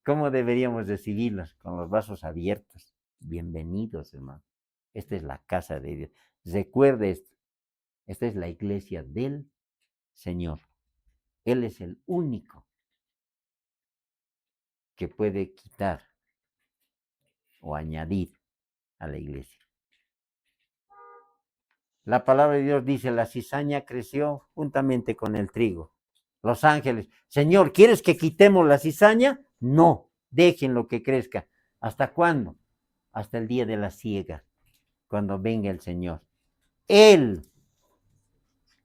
¿Cómo deberíamos recibirlas? Con los brazos abiertos. Bienvenidos, hermano. Esta es la casa de Dios. Recuerde esto. Esta es la iglesia del Señor. Él es el único que puede quitar o añadir a la iglesia. La palabra de Dios dice, la cizaña creció juntamente con el trigo. Los ángeles, Señor, ¿quieres que quitemos la cizaña? No, déjenlo que crezca. ¿Hasta cuándo? Hasta el día de la siega, cuando venga el Señor. Él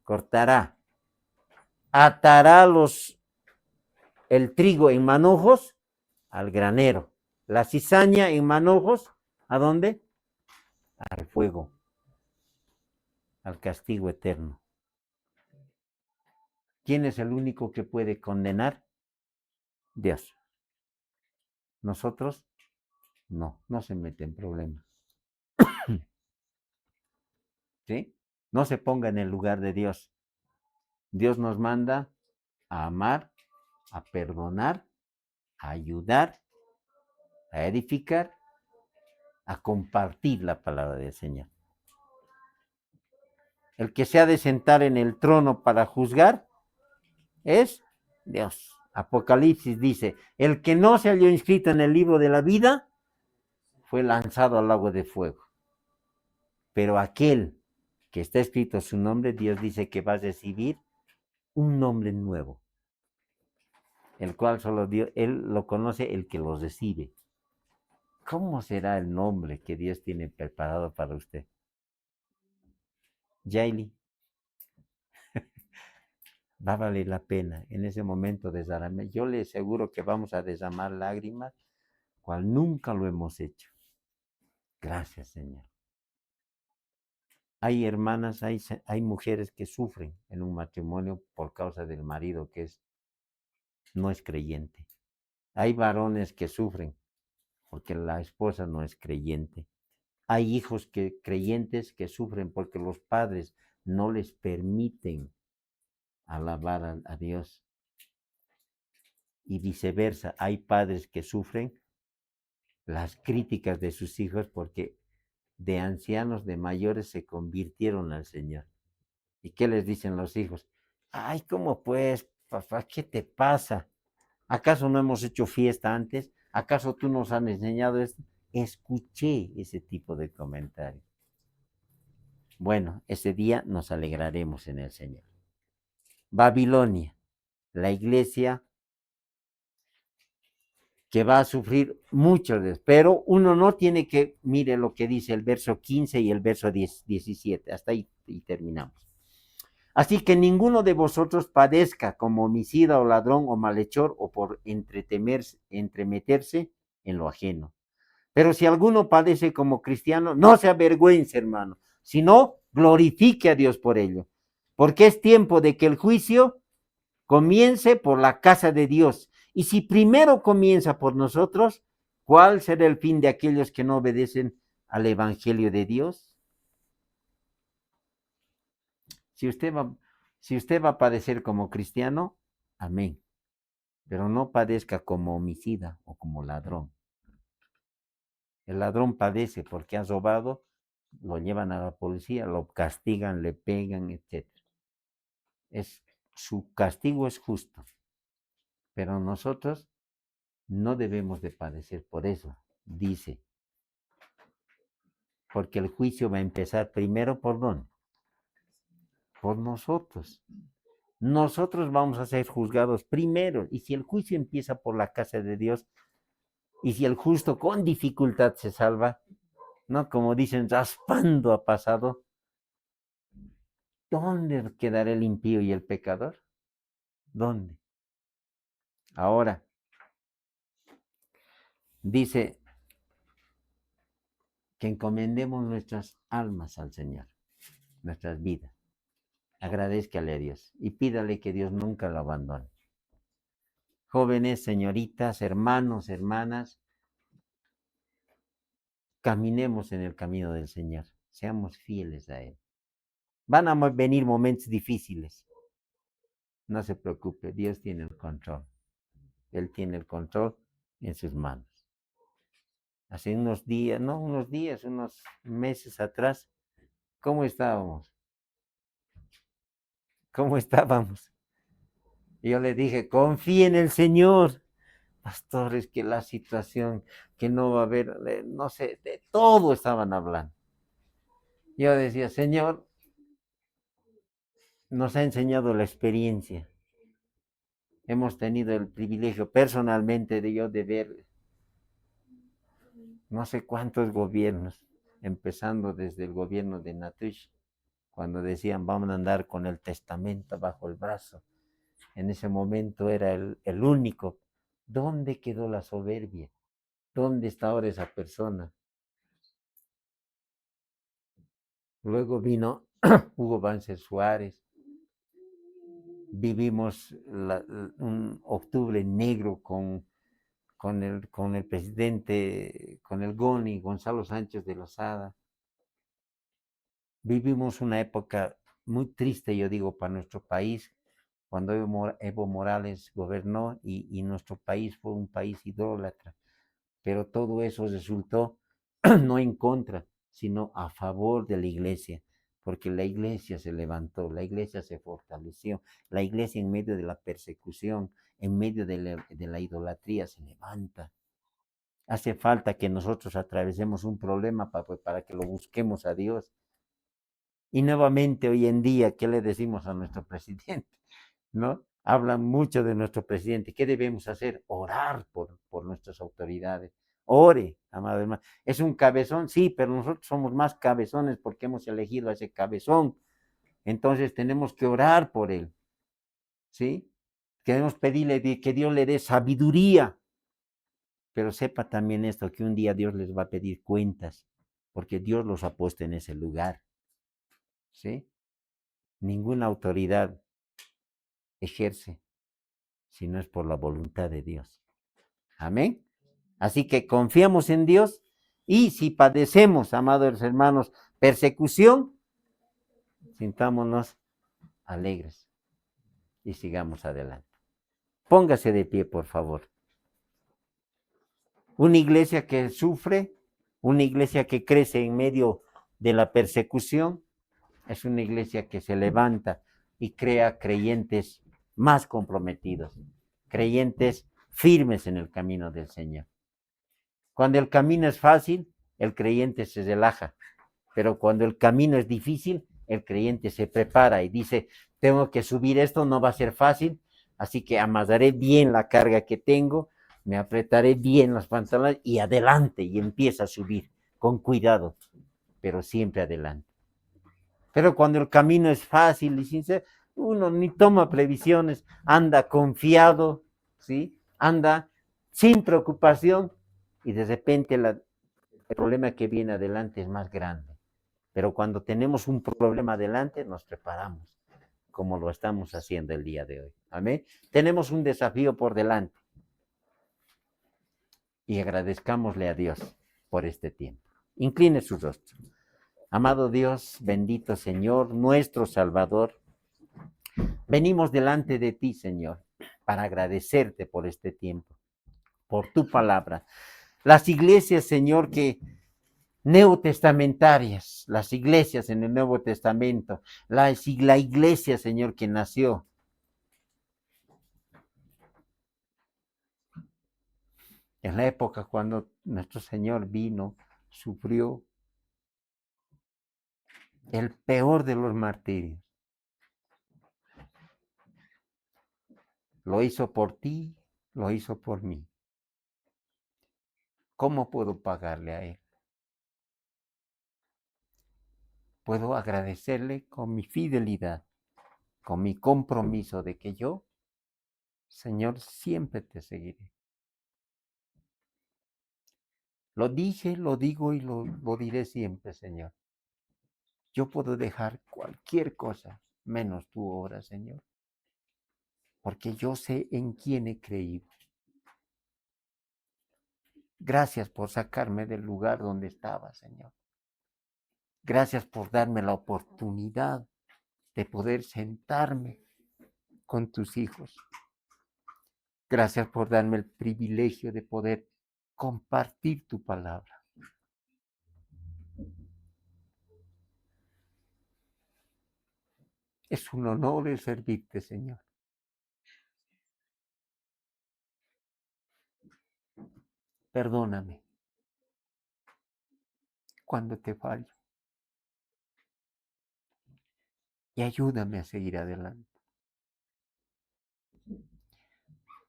cortará, atará el trigo en manojos al granero, la cizaña en manojos, ¿a dónde? Al fuego, al castigo eterno. ¿Quién es el único que puede condenar? Dios. Nosotros, no se mete en problemas. ¿Sí? No se ponga en el lugar de Dios. Dios nos manda a amar, a perdonar, a ayudar, a edificar, a compartir la palabra del Señor. El que se ha de sentar en el trono para juzgar es Dios. Apocalipsis dice, el que no se halló inscrito en el libro de la vida fue lanzado al lago de fuego. Pero aquel que está escrito su nombre, Dios dice que va a recibir un nombre nuevo, el cual solo Dios, Él lo conoce el que lo recibe. ¿Cómo será el nombre que Dios tiene preparado para usted? Yaeli, va a valer la pena en ese momento desarmarme. Yo le aseguro que vamos a derramar lágrimas, cual nunca lo hemos hecho. Gracias, Señor. Hay hermanas, hay mujeres que sufren en un matrimonio por causa del marido que no es creyente. Hay varones que sufren porque la esposa no es creyente. Hay hijos creyentes que sufren porque los padres no les permiten alabar a Dios. Y viceversa, hay padres que sufren las críticas de sus hijos porque de ancianos, de mayores, se convirtieron al Señor. ¿Y qué les dicen los hijos? Ay, ¿cómo pues, papá? ¿Qué te pasa? ¿Acaso no hemos hecho fiesta antes? ¿Acaso tú nos has enseñado esto? Escuché ese tipo de comentarios. Bueno, ese día nos alegraremos en el Señor. Babilonia, la iglesia que va a sufrir mucho de eso, pero uno no tiene que, mire lo que dice el verso 15 y el verso 17, hasta ahí y terminamos. Así que ninguno de vosotros padezca como homicida o ladrón o malhechor o por entremeterse en lo ajeno. Pero si alguno padece como cristiano, no se avergüence, hermano, sino glorifique a Dios por ello, porque es tiempo de que el juicio comience por la casa de Dios. Y si primero comienza por nosotros, ¿cuál será el fin de aquellos que no obedecen al Evangelio de Dios? Si usted va a padecer como cristiano, amén. Pero no padezca como homicida o como ladrón. El ladrón padece porque ha robado, lo llevan a la policía, lo castigan, le pegan, etc. Su castigo es justo. Pero nosotros no debemos de padecer por eso, dice. Porque el juicio va a empezar primero por ¿dónde? Por nosotros. Nosotros vamos a ser juzgados primero. Y si el juicio empieza por la casa de Dios, y si el justo con dificultad se salva, ¿no? Como dicen, raspando ha pasado, ¿dónde quedará el impío y el pecador? ¿Dónde? Ahora, dice que encomendemos nuestras almas al Señor, nuestras vidas. Agradézcale a Dios y pídale que Dios nunca lo abandone. Jóvenes, señoritas, hermanos, hermanas, caminemos en el camino del Señor, seamos fieles a Él. Van a venir momentos difíciles, no se preocupe, Dios tiene el control. Él tiene el control en sus manos. Hace unos meses atrás, ¿cómo estábamos? ¿Cómo estábamos? Yo le dije, confíe en el Señor. Pastores, que la situación, que no va a haber, no sé, de todo estaban hablando. Yo decía, Señor, nos ha enseñado la experiencia. Hemos tenido el privilegio personalmente de ver no sé cuántos gobiernos, empezando desde el gobierno de Natush, cuando decían vamos a andar con el testamento bajo el brazo. En ese momento era el único. ¿Dónde quedó la soberbia? ¿Dónde está ahora esa persona? Luego vino Hugo Banzer Suárez. Vivimos un octubre negro con el presidente, con el GONI, Gonzalo Sánchez de Lozada. Vivimos una época muy triste, yo digo, para nuestro país, cuando Evo Morales gobernó y nuestro país fue un país idólatra. Pero todo eso resultó no en contra, sino a favor de la iglesia, porque la iglesia se levantó, la iglesia se fortaleció, la iglesia en medio de la persecución, en medio de la idolatría se levanta. Hace falta que nosotros atravesemos un problema para que lo busquemos a Dios. Y nuevamente hoy en día, ¿qué le decimos a nuestro presidente? ¿No? Hablan mucho de nuestro presidente. ¿Qué debemos hacer? Orar por nuestras autoridades. Ore, amado hermano. ¿Es un cabezón? Sí, pero nosotros somos más cabezones porque hemos elegido a ese cabezón. Entonces tenemos que orar por él. ¿Sí? Queremos pedirle que Dios le dé sabiduría. Pero sepa también esto, que un día Dios les va a pedir cuentas, porque Dios los ha puesto en ese lugar. ¿Sí? Ninguna autoridad ejerce si no es por la voluntad de Dios. Amén. Así que confiamos en Dios y si padecemos, amados hermanos, persecución, sintámonos alegres. y sigamos adelante. Póngase de pie, por favor. Una iglesia que sufre, una iglesia que crece en medio de la persecución, es una iglesia que se levanta y crea creyentes más comprometidos, creyentes firmes en el camino del Señor. Cuando el camino es fácil, el creyente se relaja, pero cuando el camino es difícil, el creyente se prepara y dice, tengo que subir esto, no va a ser fácil, así que amasaré bien la carga que tengo, me apretaré bien los pantalones y adelante, y empieza a subir con cuidado, pero siempre adelante. Pero cuando el camino es fácil y sincero, uno ni toma previsiones, anda confiado, ¿sí? Anda sin preocupación y de repente el problema que viene adelante es más grande. Pero cuando tenemos un problema adelante, nos preparamos, como lo estamos haciendo el día de hoy. Amén. Tenemos un desafío por delante. Y agradezcámosle a Dios por este tiempo. Incline su rostro. Amado Dios, bendito Señor, nuestro Salvador, venimos delante de ti, Señor, para agradecerte por este tiempo, por tu palabra. Las iglesias, Señor, que neotestamentarias, las iglesias en el Nuevo Testamento, la iglesia, Señor, que nació en la época cuando nuestro Señor vino, sufrió el peor de los martirios. Lo hizo por ti, lo hizo por mí. ¿Cómo puedo pagarle a Él? Puedo agradecerle con mi fidelidad, con mi compromiso de que yo, Señor, siempre te seguiré. Lo dije, lo digo y lo diré siempre, Señor. Yo puedo dejar cualquier cosa, menos tu obra, Señor, porque yo sé en quién he creído. Gracias por sacarme del lugar donde estaba, Señor. Gracias por darme la oportunidad de poder sentarme con tus hijos. Gracias por darme el privilegio de poder compartir tu palabra. Es un honor el servirte, Señor. Perdóname cuando te fallo y ayúdame a seguir adelante.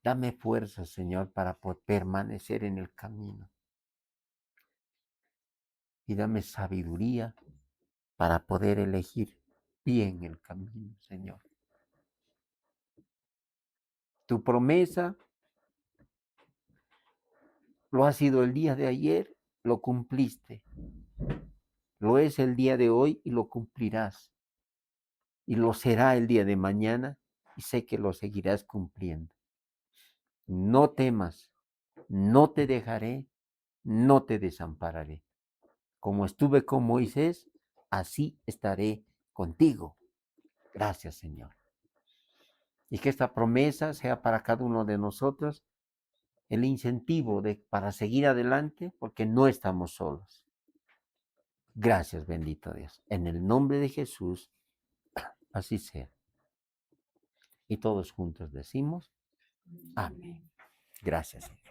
Dame fuerza, Señor, para poder permanecer en el camino. Y dame sabiduría para poder elegir bien el camino, Señor. Tu promesa lo ha sido el día de ayer, lo cumpliste. Lo es el día de hoy y lo cumplirás. Y lo será el día de mañana y sé que lo seguirás cumpliendo. No temas, no te dejaré, no te desampararé. Como estuve con Moisés, así estaré contigo. Gracias, Señor. Y que esta promesa sea para cada uno de nosotros el incentivo para seguir adelante, porque no estamos solos. Gracias, bendito Dios. En el nombre de Jesús, así sea. Y todos juntos decimos, amén. Gracias, Señor.